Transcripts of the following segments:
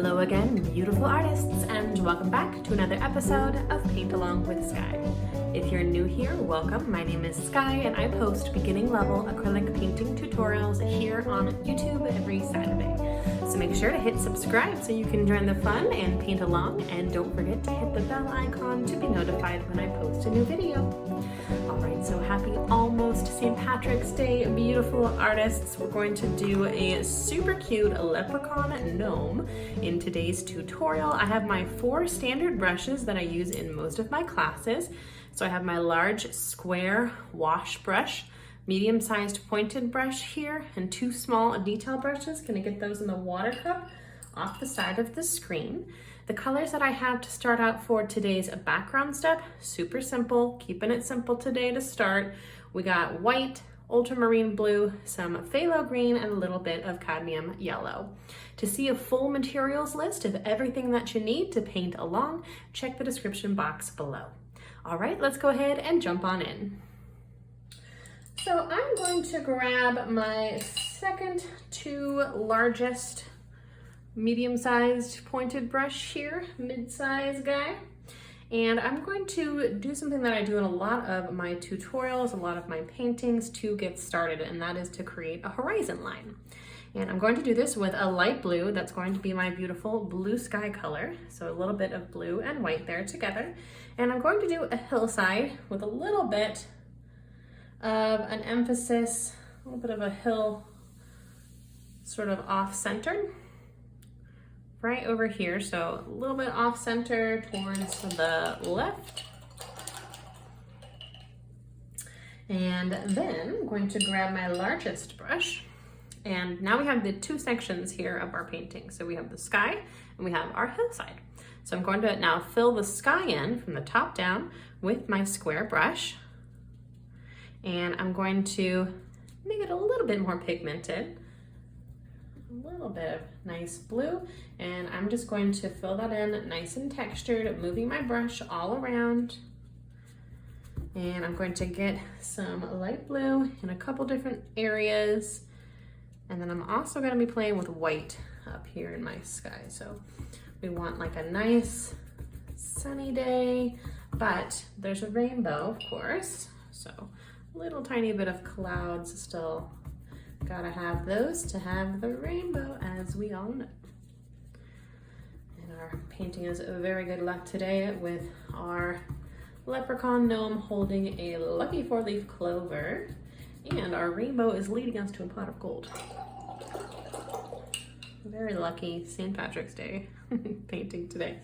Hello again, beautiful artists, and welcome back to another episode of Paint Along with Skye. If you're new here, welcome. My name is Skye, and I post beginning level acrylic painting tutorials here on YouTube every Saturday. So make sure to hit subscribe so you can join the fun and paint along, and don't forget to hit the bell icon to be notified when I post a new video. Alright, so happy almost St. Patrick's Day, beautiful artists. We're going to do a super cute leprechaun gnome in today's tutorial. I have my 4 standard brushes that I use in most of my classes. So I have my large square wash brush, medium-sized pointed brush here, and 2 small detail brushes. Gonna get those in the water cup off the side of the screen. The colors that I have to start out for today's background step, super simple, keeping it simple today to start. We got white, ultramarine blue, some phthalo green, and a little bit of cadmium yellow. To see a full materials list of everything that you need to paint along, check the description box below. All right, let's go ahead and jump on in. So I'm going to grab my second to largest medium-sized pointed brush here, mid-size guy. And I'm going to do something that I do in a lot of my tutorials, a lot of my paintings to get started, and that is to create a horizon line. And I'm going to do this with a light blue that's going to be my beautiful blue sky color. So a little bit of blue and white there together. And I'm going to do a hillside with a little bit of an emphasis, a little bit of a hill sort of off-centered. Right over here, so a little bit off center towards the left. And then I'm going to grab my largest brush. And now we have the 2 sections here of our painting. So we have the sky and we have our hillside. So I'm going to now fill the sky in from the top down with my square brush. And I'm going to make it a little bit more pigmented. A little bit of nice blue, and I'm just going to fill that in nice and textured, moving my brush all around. And I'm going to get some light blue in a couple different areas, and then I'm also going to be playing with white up here in my sky. So we want like a nice sunny day, but there's a rainbow, of course, so a little tiny bit of clouds still. Gotta have those to have the rainbow, as we all know. And our painting is very good luck today with our leprechaun gnome holding a lucky 4-leaf clover, and our rainbow is leading us to a pot of gold. Very lucky St. Patrick's Day painting today.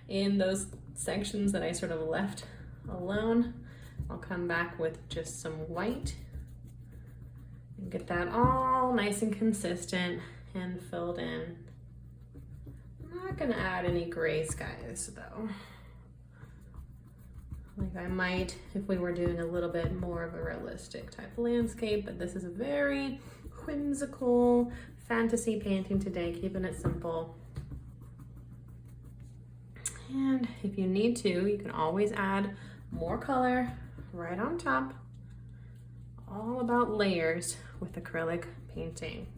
In those sections that I sort of left alone, I'll come back with just some white and get that all nice and consistent and filled in. I'm not gonna add any gray skies though. Like I might if we were doing a little bit more of a realistic type landscape, but this is a very whimsical fantasy painting today, keeping it simple. And if you need to, you can always add more color right on top. All about layers with acrylic painting.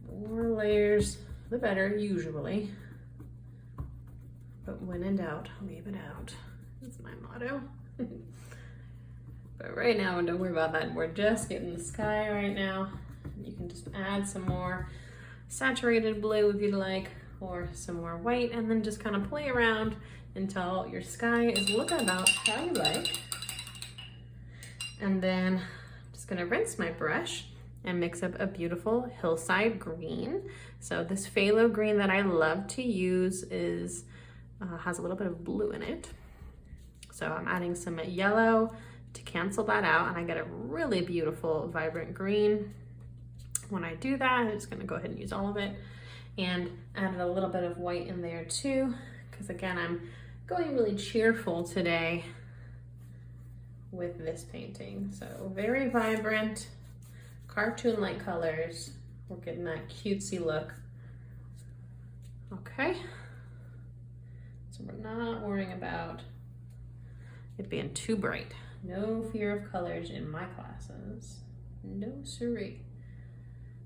More layers, the better, usually. But when in doubt, leave it out. That's my motto. But right now, don't worry about that. We're just getting the sky right now. You can just add some more saturated blue if you'd like, or some more white, and then just kind of play around until your sky is looking about how you like. And then I'm just gonna rinse my brush and mix up a beautiful hillside green. So this phthalo green that I love to use is has a little bit of blue in it. So I'm adding some yellow to cancel that out, and I get a really beautiful vibrant green. When I do that, I'm just gonna go ahead and use all of it, and added a little bit of white in there too, because again, I'm going really cheerful today with this painting. So very vibrant, cartoon-like colors. We're getting that cutesy look. Okay. So we're not worrying about it being too bright. No fear of colors in my classes. No siree.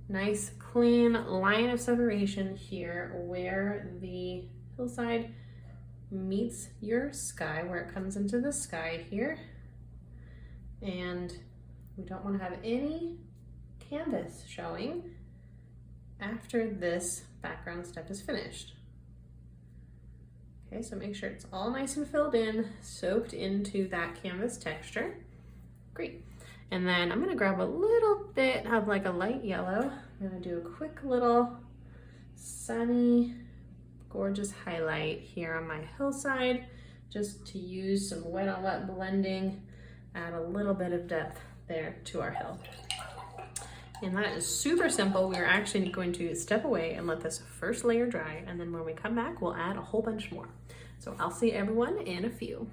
Nice clean line of separation here where the hillside meets your sky, where it comes into the sky here. And we don't want to have any canvas showing after this background step is finished. Okay, so make sure it's all nice and filled in, soaked into that canvas texture. Great. And then I'm gonna grab a little bit of like a light yellow. I'm gonna do a quick little sunny, gorgeous highlight here on my hillside, just to use some wet on wet blending, add a little bit of depth there to our hill. And that is super simple. We're actually going to step away and let this first layer dry, and then when we come back, we'll add a whole bunch more. So I'll see everyone in a few.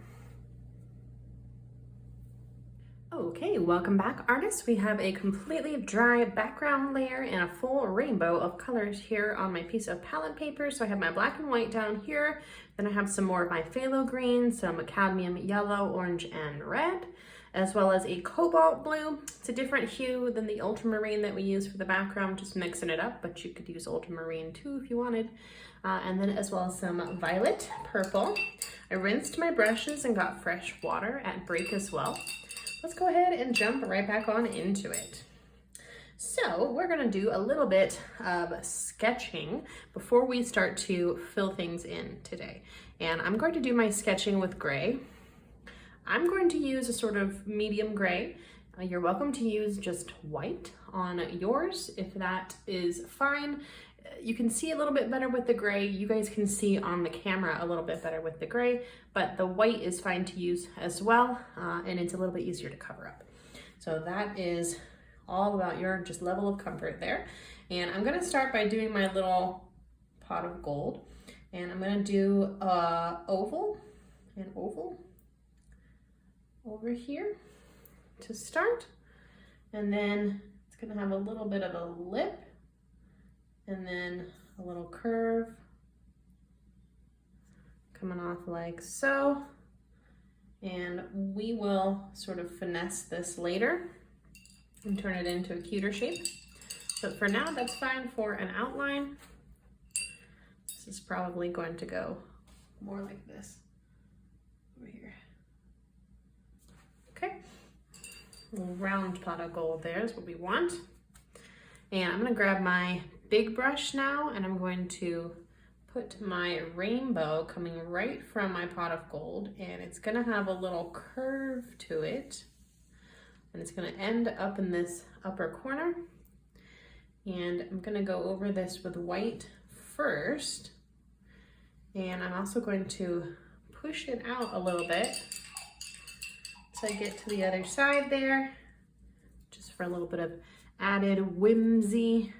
Okay, welcome back, artists. We have a completely dry background layer and a full rainbow of colors here on my piece of palette paper. So I have my black and white down here, then I have some more of my phthalo green, some cadmium yellow, orange, and red, as well as a cobalt blue. It's a different hue than the ultramarine that we use for the background, just mixing it up, but you could use ultramarine too if you wanted. And then as well as some violet purple. I rinsed my brushes and got fresh water at break as well. Let's go ahead and jump right back on into it. So we're gonna do a little bit of sketching before we start to fill things in today. And I'm going to do my sketching with gray. I'm going to use a sort of medium gray. You're welcome to use just white on yours if that is fine. You can see a little bit better with the gray. You guys can see on the camera a little bit better with the gray, but the white is fine to use as well, and it's a little bit easier to cover up. So that is all about your just level of comfort there. And I'm gonna start by doing my little pot of gold, and I'm gonna do oval and oval over here to start, and then it's gonna have a little bit of a lip and then a little curve coming off like so, and we will sort of finesse this later and turn it into a cuter shape, but for now that's fine for an outline. This is probably going to go more like this over here. Okay, a little round pot of gold there is what we want. And I'm gonna grab my big brush now, and I'm going to put my rainbow coming right from my pot of gold, and it's gonna have a little curve to it, and it's gonna end up in this upper corner. And I'm gonna go over this with white first, and I'm also going to push it out a little bit so I get to the other side there, just for a little bit of added whimsy.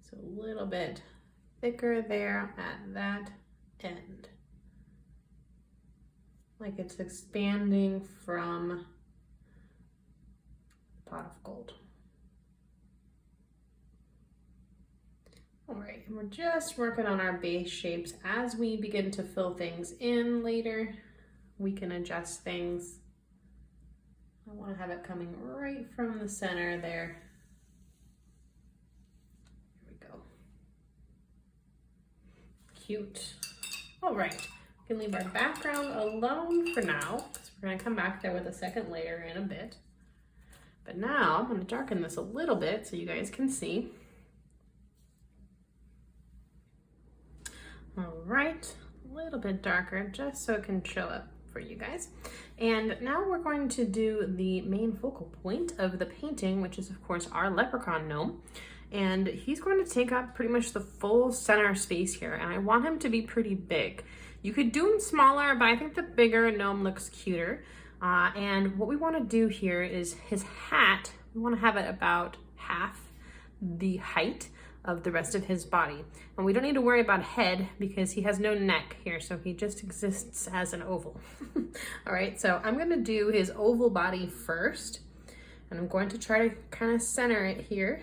So a little bit thicker there at that end, like it's expanding from the pot of gold. All right, and we're just working on our base shapes. As we begin to fill things in later, we can adjust things. I want to have it coming right from the center there. Here we go. Cute. All right, we can leave our background alone for now, because we're going to come back there with a second layer in a bit. But now I'm going to darken this a little bit so you guys can see. All right, a little bit darker just so it can show up for you guys. And now we're going to do the main focal point of the painting, which is of course our leprechaun gnome. And he's going to take up pretty much the full center space here, and I want him to be pretty big. You could do him smaller, but I think the bigger gnome looks cuter. And what we want to do here is his hat, we want to have it about half the height of the rest of his body. And we don't need to worry about head because he has no neck here, so he just exists as an oval. All right, so I'm gonna do his oval body first, and I'm going to try to kind of center it here.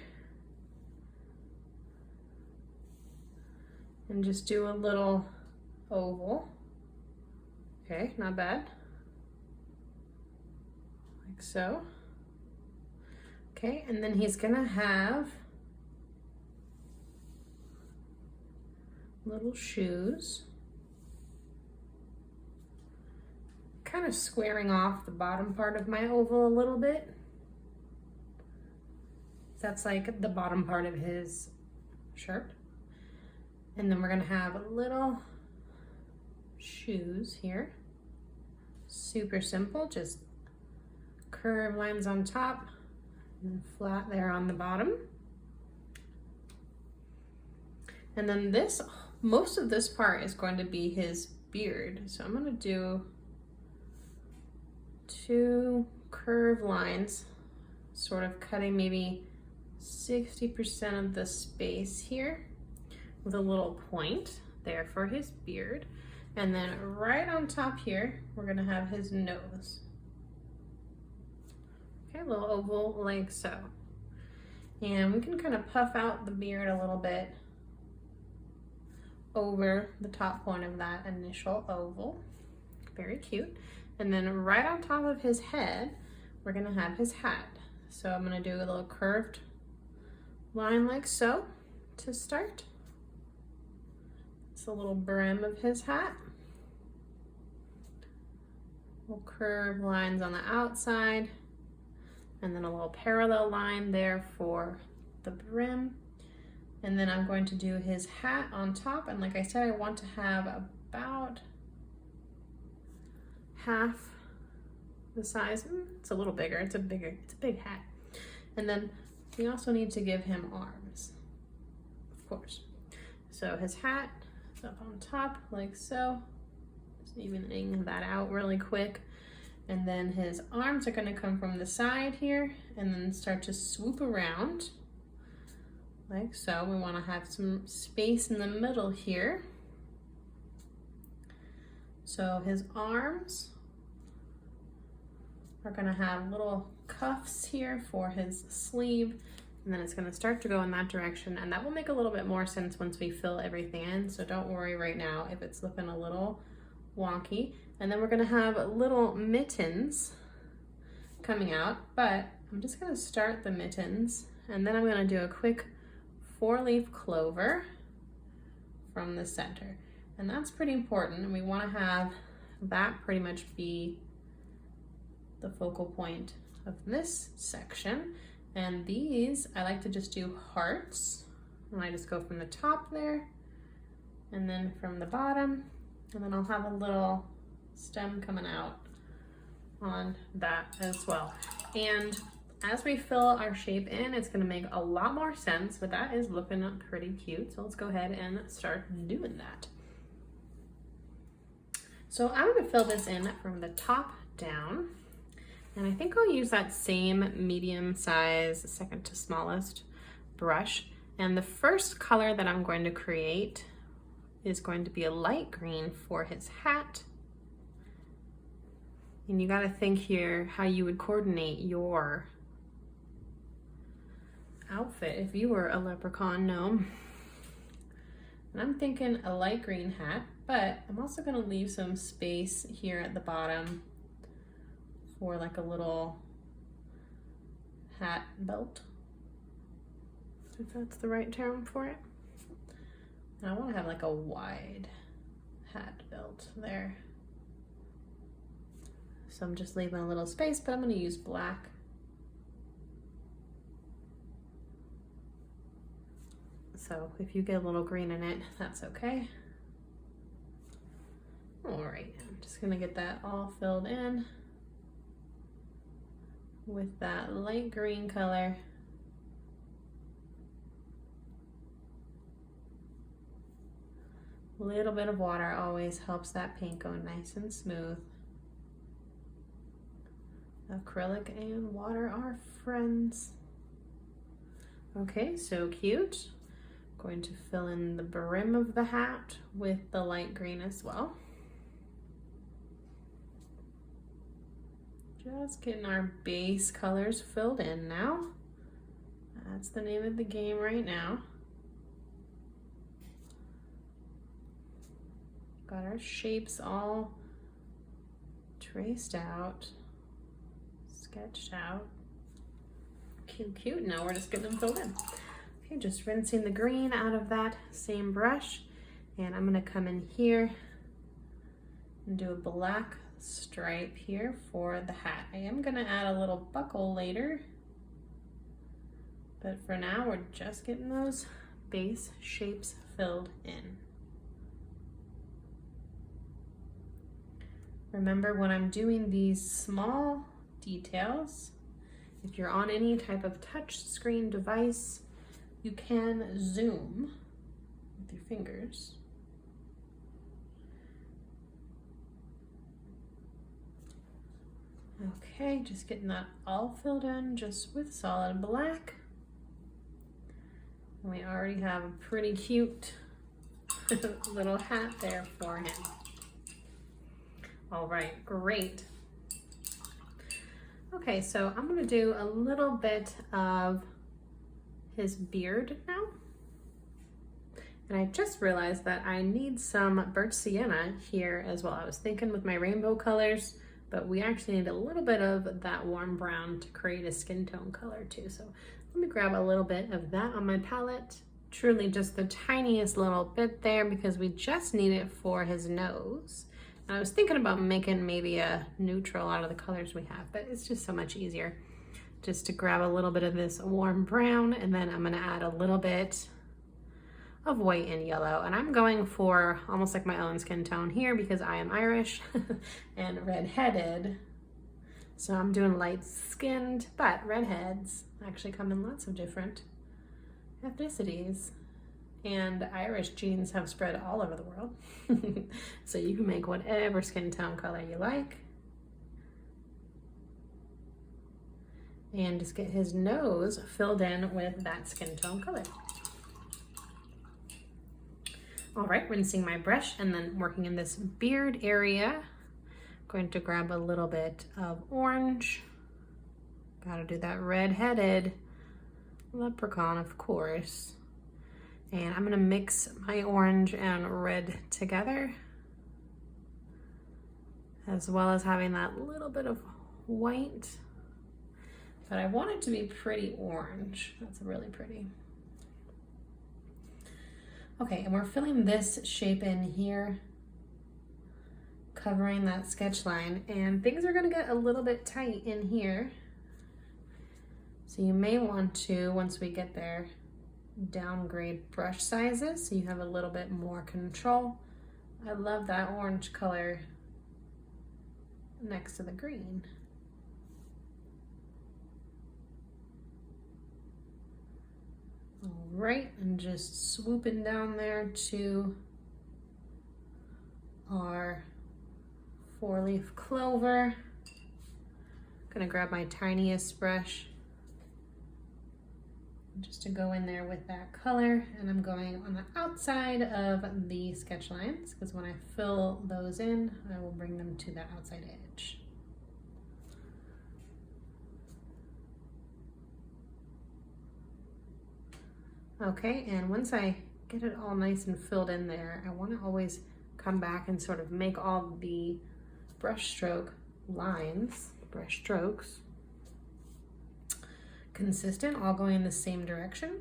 And just do a little oval. Okay, not bad. Like so. Okay, and then he's gonna have little shoes, kind of squaring off the bottom part of my oval a little bit. That's like the bottom part of his shirt. And then we're gonna have little shoes here. Super simple, just curved lines on top and flat there on the bottom. And then this, most of this part is going to be his beard. So I'm gonna do 2 curved lines, sort of cutting maybe 60% of the space here with a little point there for his beard. And then right on top here, we're gonna have his nose. Okay, a little oval like so. And we can kind of puff out the beard a little bit over the top point of that initial oval. Very cute. And then right on top of his head, we're gonna have his hat. So I'm gonna do a little curved line like so to start. It's a little brim of his hat. Little curved lines on the outside, and then a little parallel line there for the brim. And then I'm going to do his hat on top, and like I said, I want to have about half the size. It's a little bigger, it's a big hat. And then we also need to give him arms, of course. So his hat is up on top like so. Just evening that out really quick. And then his arms are gonna come from the side here and then start to swoop around like so. We wanna have some space in the middle here. So his arms are gonna have little cuffs here for his sleeve, and then it's gonna start to go in that direction, and that will make a little bit more sense once we fill everything in, so don't worry right now if it's looking a little wonky. And then we're gonna have little mittens coming out, but I'm just gonna start the mittens, and then I'm gonna do a quick 4-leaf clover from the center. And that's pretty important, and we wanna have that pretty much be the focal point of this section. And these, I like to just do hearts, and I just go from the top there, and then from the bottom, and then I'll have a little stem coming out on that as well. And as we fill our shape in, it's gonna make a lot more sense, but that is looking pretty cute. So let's go ahead and start doing that. So I'm gonna fill this in from the top down. And I think I'll use that same medium size, second to smallest brush. And the first color that I'm going to create is going to be a light green for his hat. And you gotta think here how you would coordinate your outfit if you were a leprechaun gnome. And I'm thinking a light green hat, but I'm also gonna leave some space here at the bottom for like a little hat belt, if that's the right term for it. And I want to have like a wide hat belt there. So I'm just leaving a little space, but I'm going to use black. So if you get a little green in it, that's okay. All right, I'm just going to get that all filled in with that light green color. A little bit of water always helps that paint go nice and smooth. Acrylic and water are friends. Okay, so cute. Going to fill in the brim of the hat with the light green as well. Just getting our base colors filled in now. That's the name of the game right now. Got our shapes all traced out, sketched out. Cute, cute. Now we're just getting them filled in. Okay, just rinsing the green out of that same brush. And I'm gonna come in here and do a black stripe here for the hat. I am gonna add a little buckle later, but for now we're just getting those base shapes filled in. Remember, when I'm doing these small details, if you're on any type of touch screen device, you can zoom with your fingers. Okay, just getting that all filled in just with solid black. And we already have a pretty cute little hat there for him. All right, great. Okay, so I'm gonna do a little bit of his beard now. And I just realized that I need some burnt sienna here as well. I was thinking with my rainbow colors, but we actually need a little bit of that warm brown to create a skin tone color too. So let me grab a little bit of that on my palette. Truly just the tiniest little bit there because we just need it for his nose. And I was thinking about making maybe a neutral out of the colors we have, but it's just so much easier just to grab a little bit of this warm brown, and then I'm gonna add a little bit of white and yellow. And I'm going for almost like my own skin tone here because I am Irish and redheaded. So I'm doing light skinned, but redheads actually come in lots of different ethnicities. And Irish genes have spread all over the world. So you can make whatever skin tone color you like. And just get his nose filled in with that skin tone color. All right, rinsing my brush and then working in this beard area. I'm going to grab a little bit of orange. Gotta do that red-headed leprechaun, of course. And I'm gonna mix my orange and red together, as well as having that little bit of white. But I want it to be pretty orange. That's really pretty. Okay, and we're filling this shape in here, covering that sketch line, and things are gonna get a little bit tight in here. So you may want to, once we get there, downgrade brush sizes so you have a little bit more control. I love that orange color next to the green. All right, and just swooping down there to our 4-leaf clover. Gonna grab my tiniest brush just to go in there with that color, and I'm going on the outside of the sketch lines because when I fill those in, I will bring them to the outside edge. Okay, and once I get it all nice and filled in there, I want to always come back and sort of make all the brush stroke lines, brush strokes, consistent, all going in the same direction.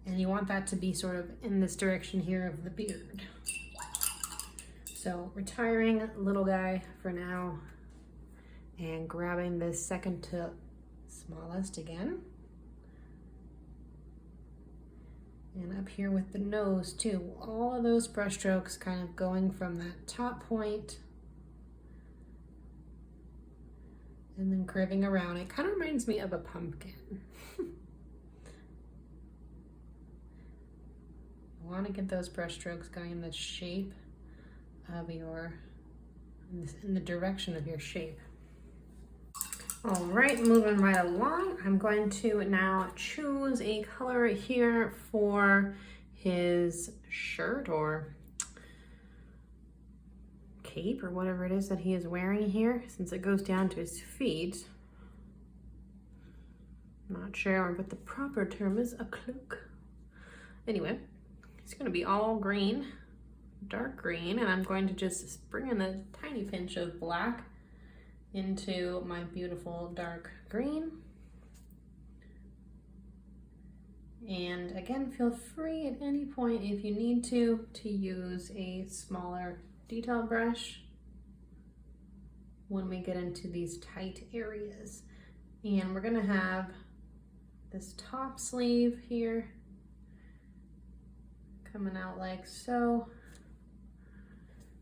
And you want that to be sort of in this direction here of the beard. So retiring little guy for now and grabbing this second to smallest again. And up here with the nose too, all of those brush strokes kind of going from that top point and then curving around. It kind of reminds me of a pumpkin. You want to get those brush strokes going in the shape of your, in the direction of your shape. All right, moving right along, I'm going to now choose a color here for his shirt or cape or whatever it is that he is wearing here, since it goes down to his feet. I'm not sure what the proper term is, a cloak. Anyway, it's going to be all green, dark green, and I'm going to just bring in a tiny pinch of black into my beautiful dark green. And again, feel free at any point if you need to use a smaller detail brush when we get into these tight areas. And we're gonna have this top sleeve here coming out like so.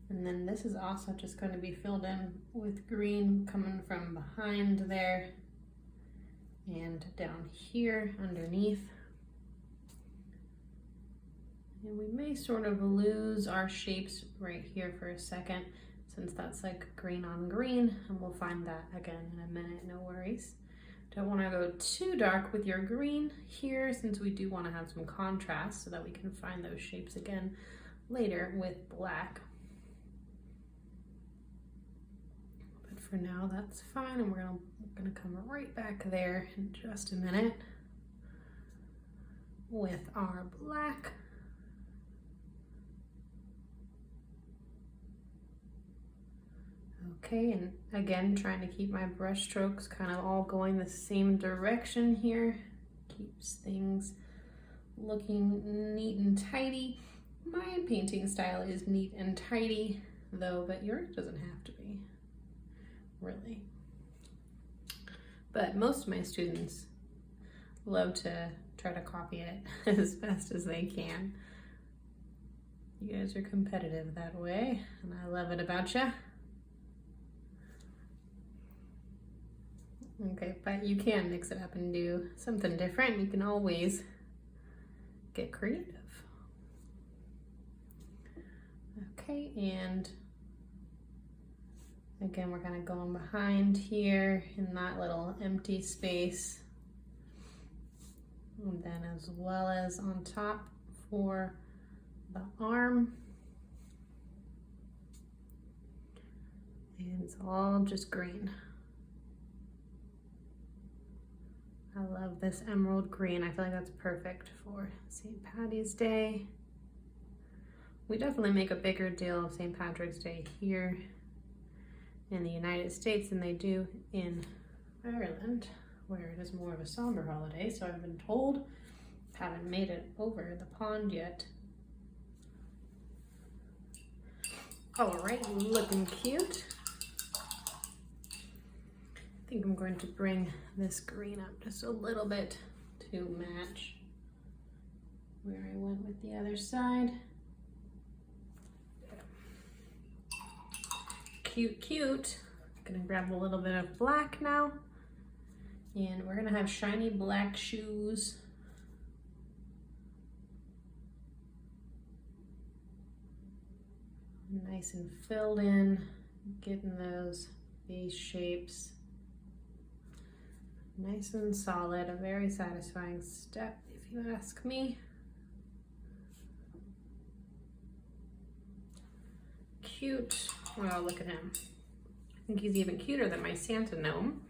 And then this is also just going to be filled in with green coming from behind there and down here underneath. And we may sort of lose our shapes right here for a second, since that's like green on green, and we'll find that again in a minute, no worries. Don't want to go too dark with your green here, since we do want to have some contrast so that we can find those shapes again later with black. But for now, that's fine, and we're gonna come right back there in just a minute with our black. Okay, and again, trying to keep my brush strokes kind of all going the same direction here. Keeps things looking neat and tidy. My painting style is neat and tidy though, but yours doesn't have to be, really. But most of my students love to try to copy it as best as they can. You guys are competitive that way, and I love it about you. Okay, but you can mix it up and do something different. You can always get creative. Okay, and again, we're kind of going behind here in that little empty space. And then as well as on top for the arm. And it's all just green. I love this emerald green. I feel like that's perfect for St. Patty's Day. We definitely make a bigger deal of St. Patrick's Day here in the United States than they do in Ireland, where it is more of a somber holiday, so I've been told. Haven't made it over the pond yet. All right, looking cute. I think I'm going to bring this green up just a little bit to match where I went with the other side. Cute, cute. I'm gonna grab a little bit of black now, and we're gonna have shiny black shoes. Nice and filled in, getting those base shapes. Nice and solid, a very satisfying step if you ask me. Cute. Oh, look at him. I think he's even cuter than my Santa gnome,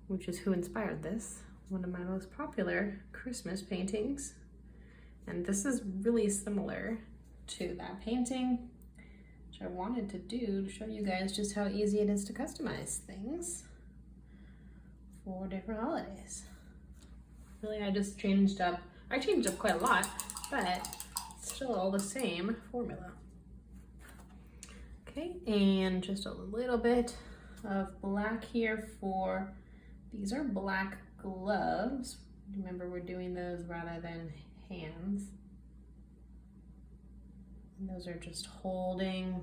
which is who inspired this. One of my most popular Christmas paintings. And this is really similar to that painting, which I wanted to do to show you guys just how easy it is to customize things for different holidays. Really, I just changed up. I changed up quite a lot, but still all the same formula. Okay, and just a little bit of black here for, these are black gloves. Remember, we're doing those rather than hands. And those are just holding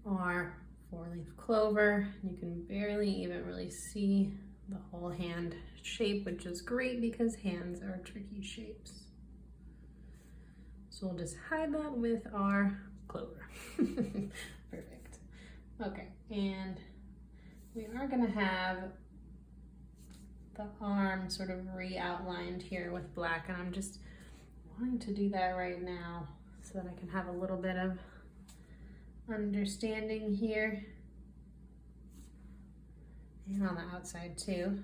our 4-leaf clover. You can barely even really see the whole hand shape, which is great because hands are tricky shapes. So we'll just hide that with our clover. Perfect. Okay, and we are gonna have the arm sort of re-outlined here with black, and I'm just wanting to do that right now so that I can have a little bit of understanding here, and on the outside too.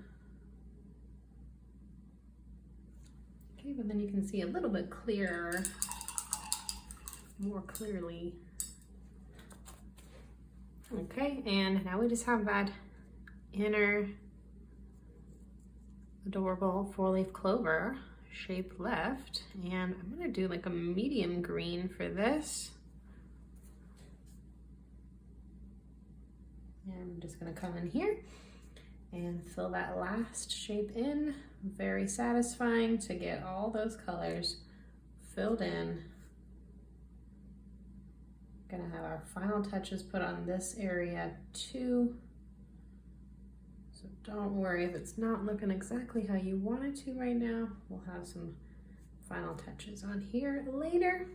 Okay, but then you can see a little bit clearer, more clearly. Okay, and now we just have that inner adorable 4-leaf clover shape left, and I'm gonna do like a medium green for this. And I'm just gonna come in here and fill that last shape in. Very satisfying to get all those colors filled in. Gonna have our final touches put on this area too. So don't worry if it's not looking exactly how you want it to right now. We'll have some final touches on here later.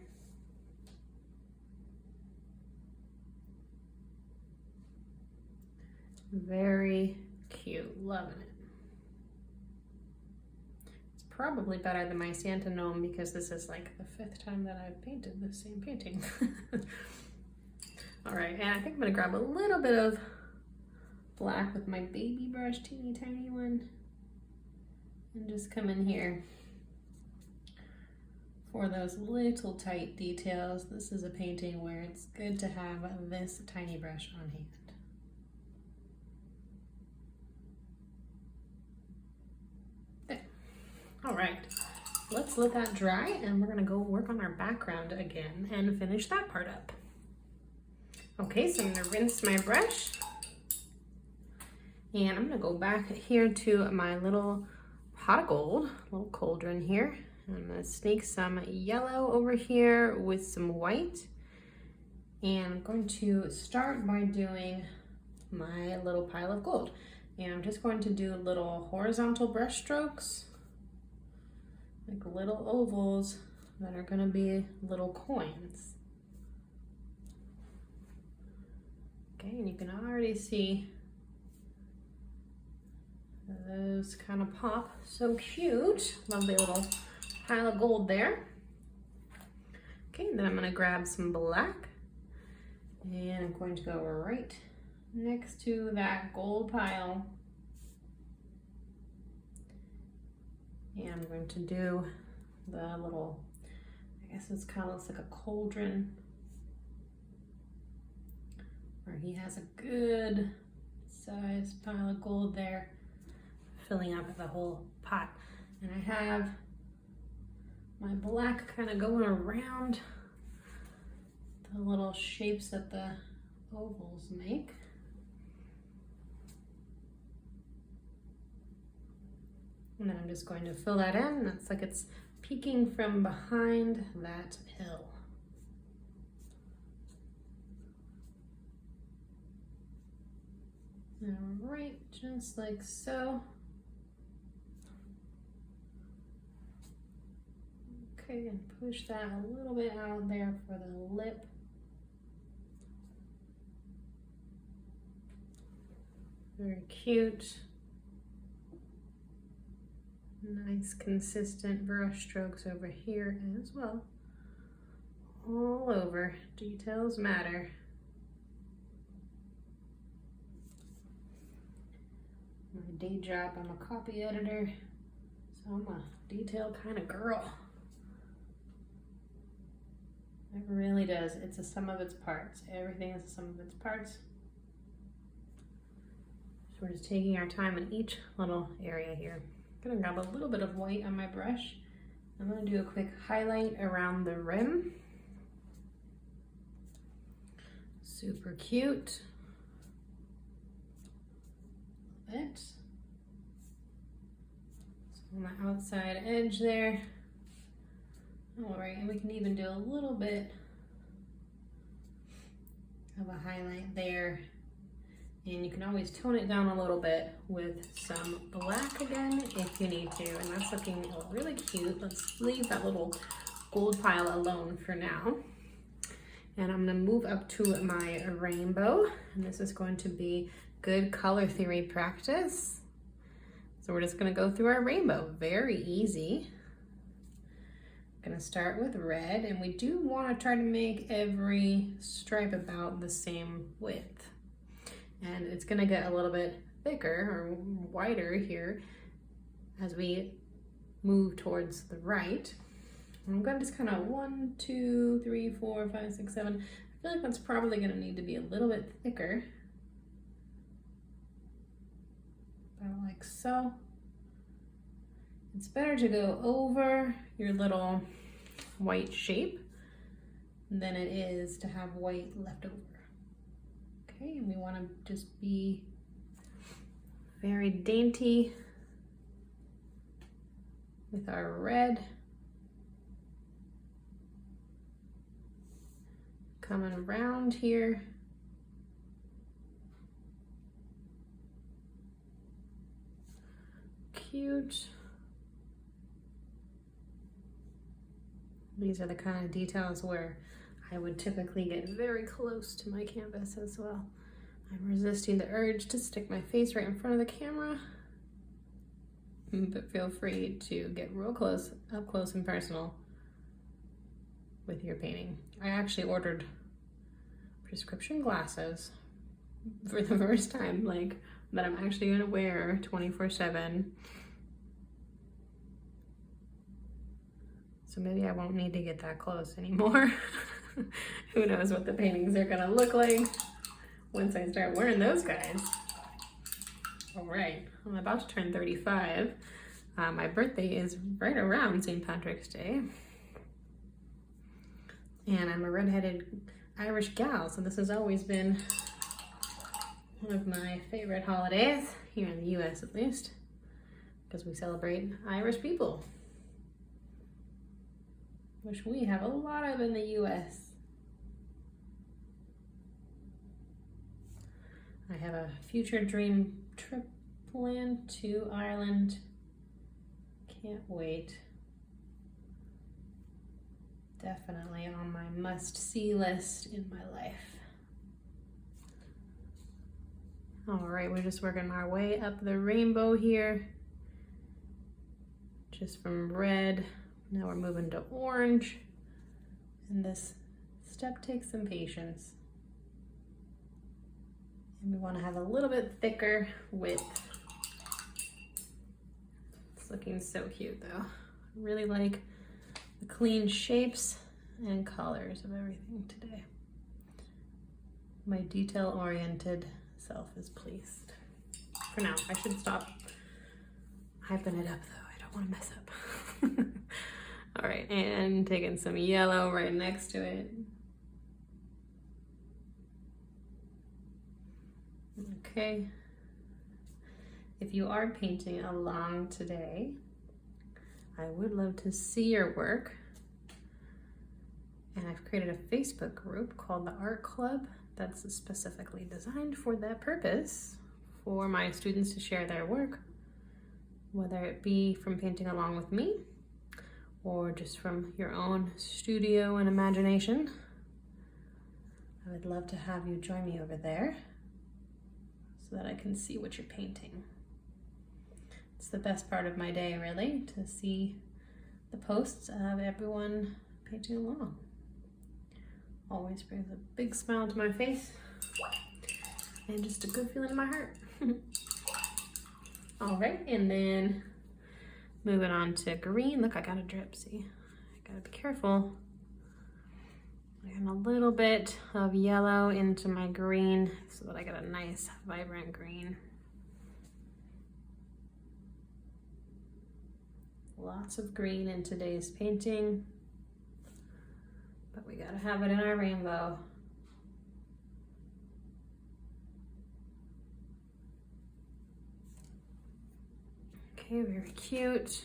Very cute, loving it. It's probably better than my Santa gnome because this is like the 5th time that I've painted the same painting. All right, and I think I'm gonna grab a little bit of black with my baby brush, teeny tiny one, and just come in here for those little tight details. This is a painting where it's good to have this tiny brush on hand. All right, let's let that dry and we're gonna go work on our background again and finish that part up. Okay, so I'm gonna rinse my brush and I'm gonna go back here to my little pot of gold, little cauldron here. I'm gonna sneak some yellow over here with some white. And I'm going to start by doing my little pile of gold. And I'm just going to do little horizontal brush strokes, like little ovals that are gonna be little coins. Okay, and you can already see those kind of pop. So cute. Lovely little pile of gold there. Okay, then I'm gonna grab some black and I'm going to go right next to that gold pile. And I'm going to do the little, I guess it's kind of looks like a cauldron, where he has a good sized pile of gold there, filling up the whole pot. And I have my black kind of going around the little shapes that the ovals make. And then I'm just going to fill that in. That's like it's peeking from behind that hill. All right, just like so. Okay, and push that a little bit out there for the lip. Very cute. Nice consistent brush strokes over here as well. All over, details matter. My day job, I'm a copy editor, so I'm a detail kind of girl. It really does. It's a sum of its parts. Everything is a sum of its parts. So we're just taking our time in each little area here. I'm gonna grab a little bit of white on my brush. I'm gonna do a quick highlight around the rim. Super cute. Love it. So on the outside edge there. All right, and we can even do a little bit of a highlight there. And you can always tone it down a little bit with some black again if you need to. And that's looking really cute. Let's leave that little gold pile alone for now. And I'm gonna move up to my rainbow. And this is going to be good color theory practice. So we're just gonna go through our rainbow. Very easy. Gonna start with red, and we do want to try to make every stripe about the same width. And it's gonna get a little bit thicker or wider here as we move towards the right. And I'm gonna just kind of 1, 2, 3, 4, 5, 6, 7. I feel like that's probably gonna need to be a little bit thicker. About like so. It's better to go over your little white shape than it is to have white left over. Okay, and we want to just be very dainty with our red. Coming around here. Cute. These are the kind of details where I would typically get very close to my canvas as well. I'm resisting the urge to stick my face right in front of the camera, but feel free to get real close, up close and personal with your painting. I actually ordered prescription glasses for the first time, like that I'm actually gonna wear 24/7. So maybe I won't need to get that close anymore. Who knows what the paintings are gonna look like once I start wearing those guys. All right, I'm about to turn 35. My birthday is right around St. Patrick's Day. And I'm a redheaded Irish gal, so this has always been one of my favorite holidays, here in the US at least, because we celebrate Irish people, which we have a lot of in the US. I have a future dream trip planned to Ireland. Can't wait. Definitely on my must-see list in my life. All right, we're just working our way up the rainbow here. Just from red, now we're moving to orange. And this step takes some patience. And we want to have a little bit thicker width. It's looking so cute though. I really like the clean shapes and colors of everything today. My detail-oriented self is pleased. For now, I should stop hyping it up though. I don't want to mess up. All right, and taking some yellow right next to it. Okay. If you are painting along today, I would love to see your work. And I've created a Facebook group called the Art Club that's specifically designed for that purpose, for my students to share their work, whether it be from painting along with me or just from your own studio and imagination. I would love to have you join me over there so that I can see what you're painting. It's the best part of my day, really, to see the posts of everyone painting along. Always brings a big smile to my face and just a good feeling in my heart. All right, and then moving on to green. Look, I got a drip, see? I gotta be careful. And a little bit of yellow into my green so that I get a nice vibrant green. Lots of green in today's painting, but we gotta have it in our rainbow. Okay, very cute.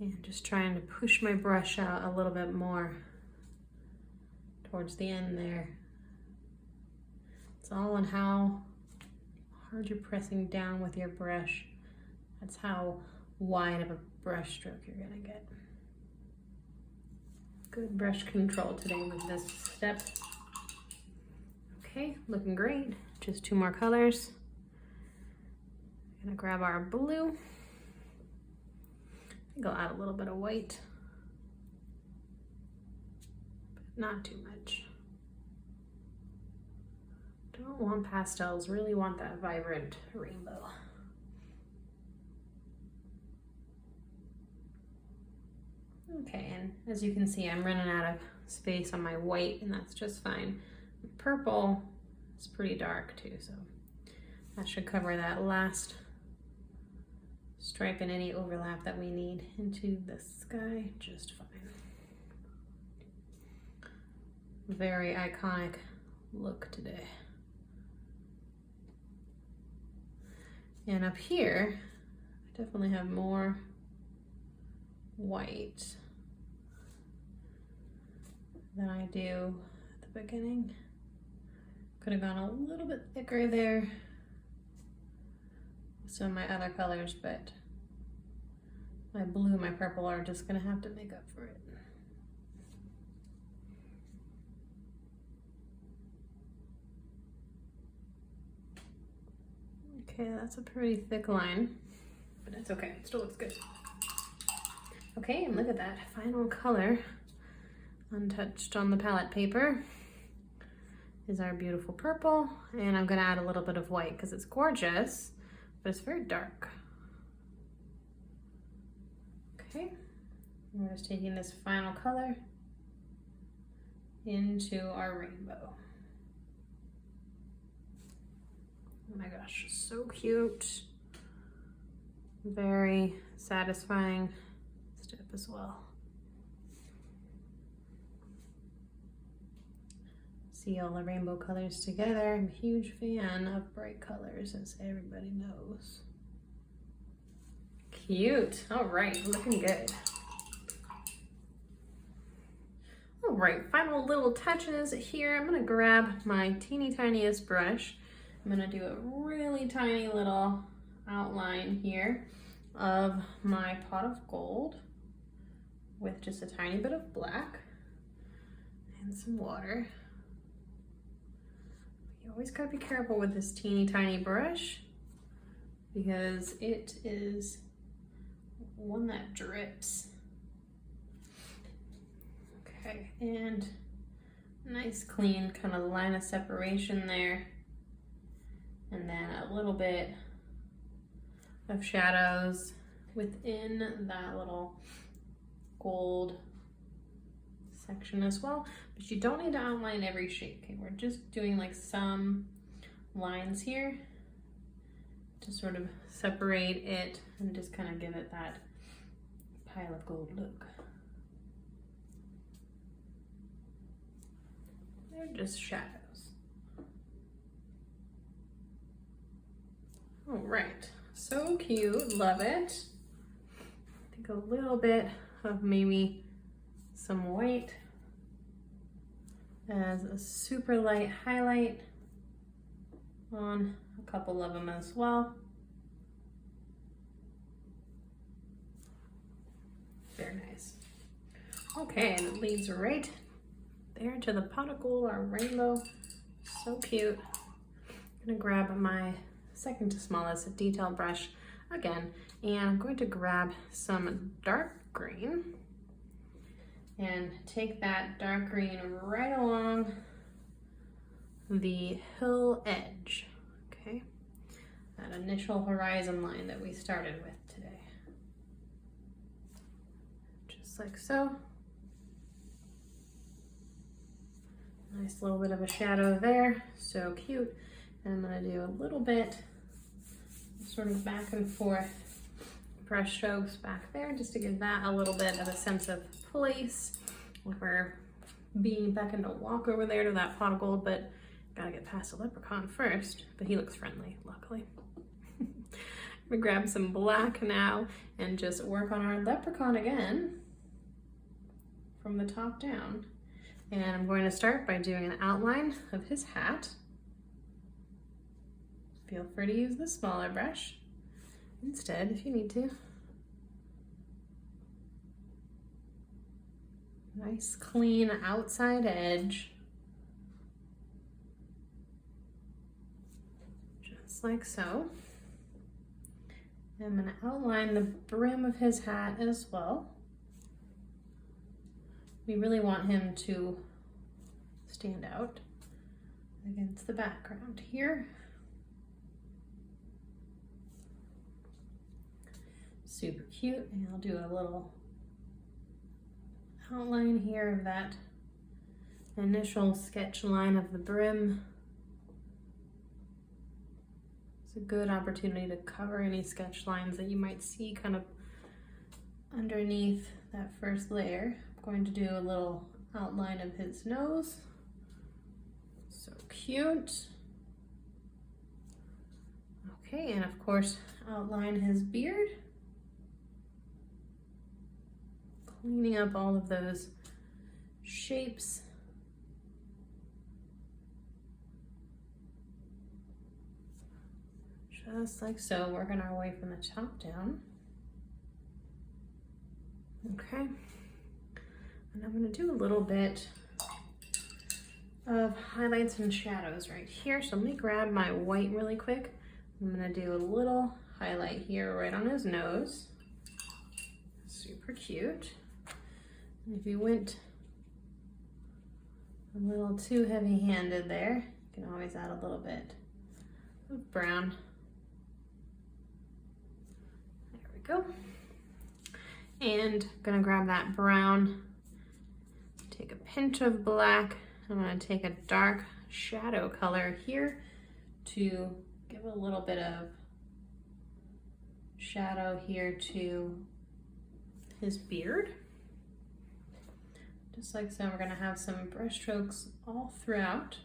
And just trying to push my brush out a little bit more towards the end there. It's all on how hard you're pressing down with your brush. That's how wide of a brush stroke you're gonna get. Good brush control today with this step. Okay, looking great. Just two more colors. Gonna grab our blue. I think I'll add a little bit of white, but not too much. Don't want pastels, really want that vibrant rainbow. Okay, and as you can see, I'm running out of space on my white, and that's just fine. Purple is pretty dark too, so That should cover that last stripe and any overlap that we need into the sky just fine. Very iconic look today. And up here, I definitely have more white than I do at the beginning. Could have gone a little bit thicker there with some of my other colors, but my blue and my purple are just gonna have to make up for it. Okay, that's a pretty thick line, but it's okay, it still looks good. Okay, and look at that final color untouched on the palette paper is our beautiful purple, and I'm gonna add a little bit of white because it's gorgeous, but it's very dark. Okay, we're just taking this final color into our rainbow. Oh my gosh, so cute. Very satisfying step as well. See all the rainbow colors together. I'm a huge fan of bright colors, as everybody knows. Cute. All right, looking good. All right, final little touches here. I'm gonna grab my teeny tiniest brush. I'm gonna do a really tiny little outline here of my pot of gold with just a tiny bit of black and some water. You always gotta be careful with this teeny tiny brush because it is one that drips. Okay, and nice clean kind of line of separation there. And then a little bit of shadows within that little gold section as well. But you don't need to outline every shape. Okay, we're just doing like some lines here to sort of separate it and just kind of give it that pile of gold look. They're just shadows. All right, so cute, love it. I think a little bit of maybe some white as a super light highlight on a couple of them as well. Very nice. Okay, and it leads right there to the pot of gold, our rainbow. So cute. I'm gonna grab my second to smallest detail brush again, and I'm going to grab some dark green and take that dark green right along the hill edge, okay? That initial horizon line that we started with today. Just like so. Nice little bit of a shadow there, so cute. And I'm gonna do a little bit sort of back and forth brush strokes back there just to give that a little bit of a sense of place. We're being beckoned to walk over there to that pot of gold, but gotta get past the leprechaun first, but he looks friendly, luckily. I'm gonna grab some black now and just work on our leprechaun again from the top down. And I'm going to start by doing an outline of his hat. Feel free to use the smaller brush instead if you need to. Nice clean outside edge. Just like so. I'm going to outline the brim of his hat as well. We really want him to stand out against the background here. Super cute, and I'll do a little outline here of that initial sketch line of the brim. It's a good opportunity to cover any sketch lines that you might see kind of underneath that first layer. I'm going to do a little outline of his nose. So cute. Okay, and of course, outline his beard. Cleaning up all of those shapes. Just like so, working our way from the top down. Okay, and I'm going to do a little bit of highlights and shadows right here. So let me grab my white really quick. I'm going to do a little highlight here right on his nose. Super cute. And if you went a little too heavy-handed there, you can always add a little bit of brown. There we go. And I'm gonna grab that brown, take a pinch of black. I'm gonna take a dark shadow color here to give a little bit of shadow here to his beard. Just like so, we're gonna have some brush strokes all throughout.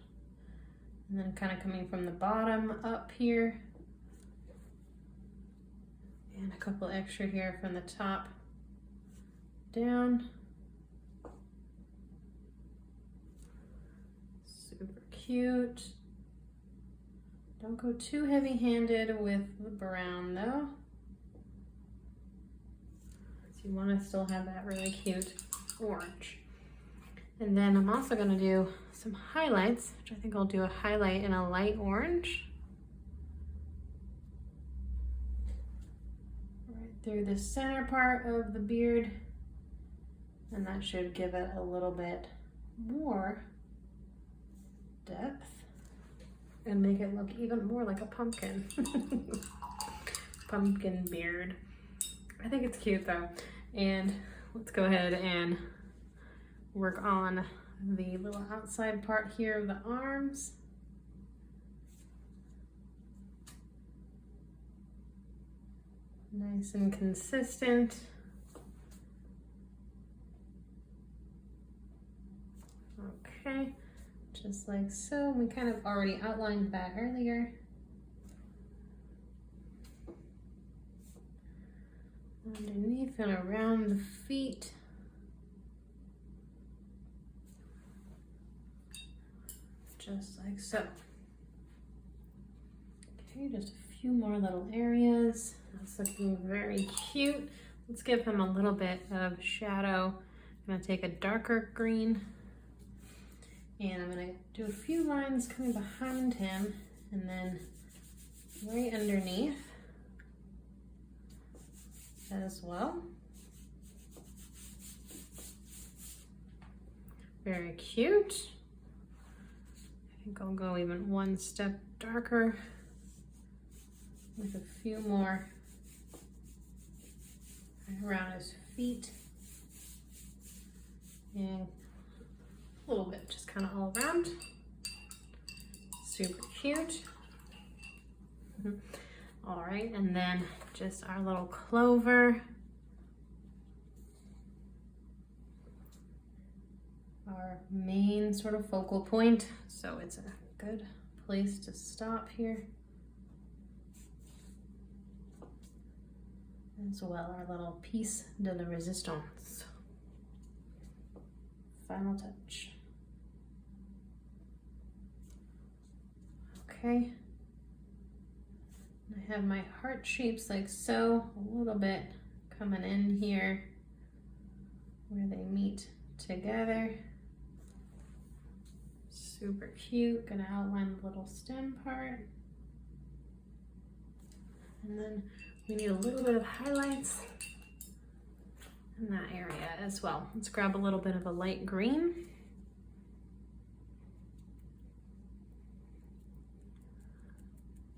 And then kind of coming from the bottom up here. And a couple extra here from the top down. Super cute. Don't go too heavy-handed with the brown though. So you want to still have that really cute orange. And then I'm also going to do some highlights, which I think I'll do a highlight in a light orange. Right through the center part of the beard. And that should give it a little bit more depth and make it look even more like a pumpkin. Pumpkin beard. I think it's cute though. And let's go ahead and work on the little outside part here of the arms. Nice and consistent. Okay, just like so. We kind of already outlined that earlier. Underneath and around the feet. Just like so. Okay, just a few more little areas. That's looking very cute. Let's give him a little bit of shadow. I'm gonna take a darker green and I'm gonna do a few lines coming behind him and then right underneath as well. Very cute. I think I'll go even one step darker with a few more around his feet and a little bit just kind of all around. Super cute. All right, and then just our little clover. Our main sort of focal point, so it's a good place to stop here. As well, our little piece de la resistance. Final touch. Okay. I have my heart shapes like so, a little bit coming in here where they meet together. Super cute. Gonna outline the little stem part. And then we need a little bit of highlights in that area as well. Let's grab a little bit of a light green.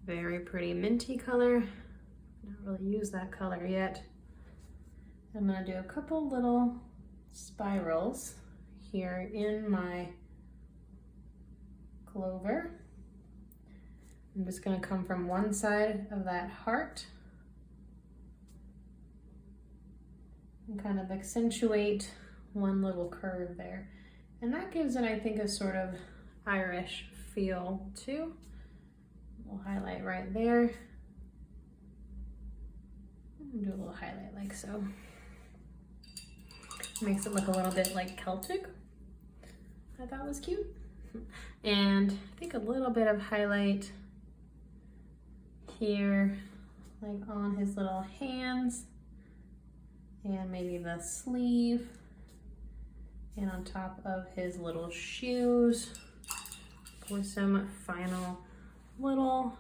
Very pretty minty color. Not really used that color yet. I'm gonna do a couple little spirals here in my clover. I'm just gonna come from one side of that heart and kind of accentuate one little curve there. And that gives it, I think, a sort of Irish feel too. We'll highlight right there. Do a little highlight like so. Makes it look a little bit like Celtic. I thought was cute. And I think a little bit of highlight here, like on his little hands, and maybe the sleeve, and on top of his little shoes for some final little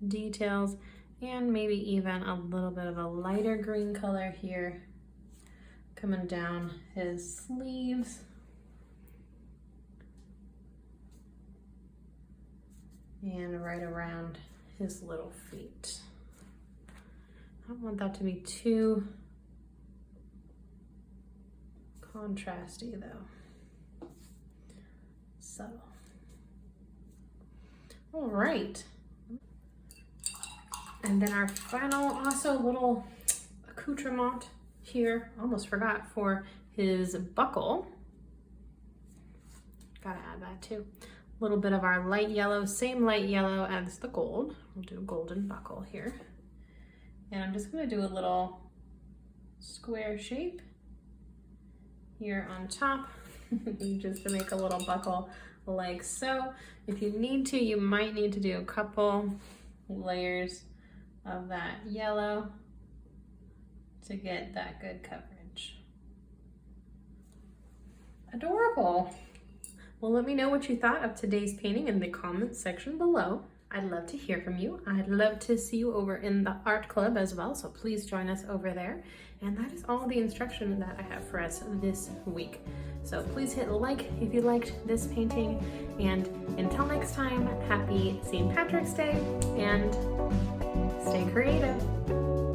details, and maybe even a little bit of a lighter green color here coming down his sleeves. And right around his little feet. I don't want that to be too contrasty though. Subtle. All right. And then our final also little accoutrement here, almost forgot, for his buckle. Gotta add that too. A little bit of our light yellow, same light yellow as the gold. We'll do a golden buckle here. And I'm just gonna do a little square shape here on top, just to make a little buckle like so. If you need to, you might need to do a couple layers of that yellow to get that good coverage. Adorable. Well, let me know what you thought of today's painting in the comments section below. I'd love to hear from you. I'd love to see you over in the art club as well, so please join us over there. And that is all the instruction that I have for us this week. So please hit like if you liked this painting, and until next time, happy St. Patrick's Day, and stay creative.